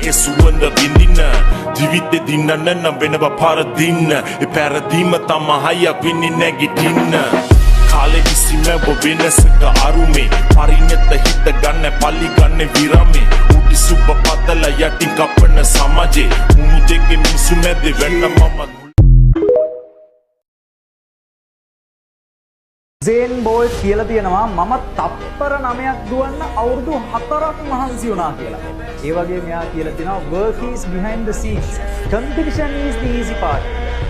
ඒ සුවඳ විඳින්න ජීවිතේ දින්නන්න නම් වෙනවා පාර දින්න ඒ පැරදීම තමයි වෙන්නේ නැගිටින්න කාලෙ විසිමව වෙනසක අරුමේ පරිණත හිත ගන්න පල්ලි ගන්න විරමේ උඩි සුබ පතල යටි කපන සමාජේ මුණු දෙකේ මිසු මැද වෙන්න මම සේන් බෝල්ට් කියලා තියෙනවා මම තප්පර 9ක් දුවන්න අවුරුදු 4ක් මහන්සි වුණා කියලා. ඒ වගේ මෙයා කියලා තියෙනවා work is behind the scenes. Competition is the easy part.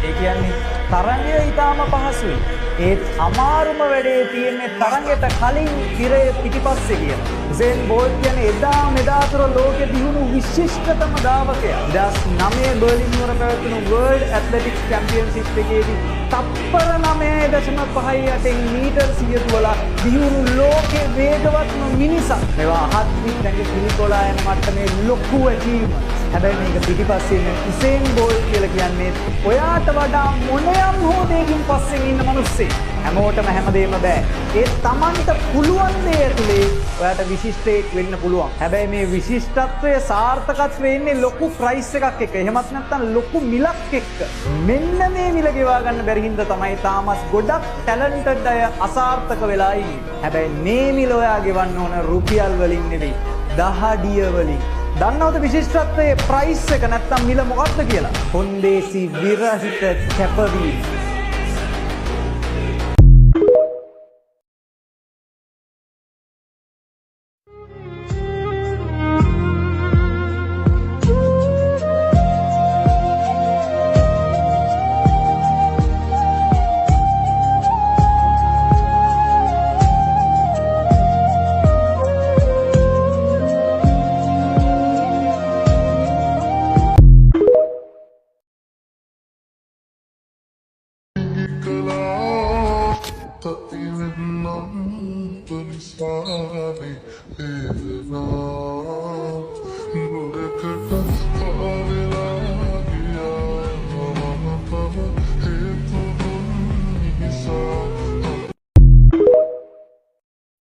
ඒ කියන්නේ තරඟය ඊටාම පහසුයි. ඒත් අමාරුම වැඩේ තියෙන්නේ තරඟයට කලින් ඉරේ පිටිපස්සේ කියලා. සේන් බෝල්ට් කියන්නේ එදා මෙදා තුර ලෝකෙ දිනුණු විශිෂ්ටතම ධාවකයා. 2009 බර්ලින් නුවර පැවතුණු World Athletics Championship එකේදී තප්පර 9.58 මීටර් 100 දුවලා දිනුණු ලෝකේ වේගවත්ම මිනිසා. මේවා අහත් වින්දගේ පිළිකොලා යන මට්ටමේ ලොකු achievement. හැබැයි මේක පිටිපස්සේ ඉන්න උසේන් බෝල්ට් කියලා කියන්නේ ඔයාට වඩා මොනියම් හෝ දෙයකින් පස්සෙන් ඉන්න මිනිස්සෙක්. හැමෝටම හැමදේම බෑ. ඒ Tamanට පුළුවන් දේ ඇතුලේ ඔයාට විශිෂ්ටයෙක් වෙන්න පුළුවන්. හැබැයි මේ විශිෂ්ටත්වයේ සාර්ථකත්වය ඉන්නේ ලොකු ප්‍රයිස් එකක් එක්ක. එහෙමත් නැත්නම් ලොකු මිලක් එක්ක. මෙන්න මේ මිල ගෙවා ගන්න බැරි හින්දා තමයි තාමත් ගොඩක් ටැලන්ටඩ් අය අසාර්ථක වෙලා ඉන්නේ. හැබැයි මේ මිල ඔයා ගෙවන්න ඕන රුපියල් වලින් නෙවෙයි. දහඩිය වලින්. දන්නවද විශිෂ්ටත්වයේ ප්‍රයිස් එක නැත්නම් මිල මොකක්ද කියලා? කොන්දේසි විරහිත කැපවීම. Sorry,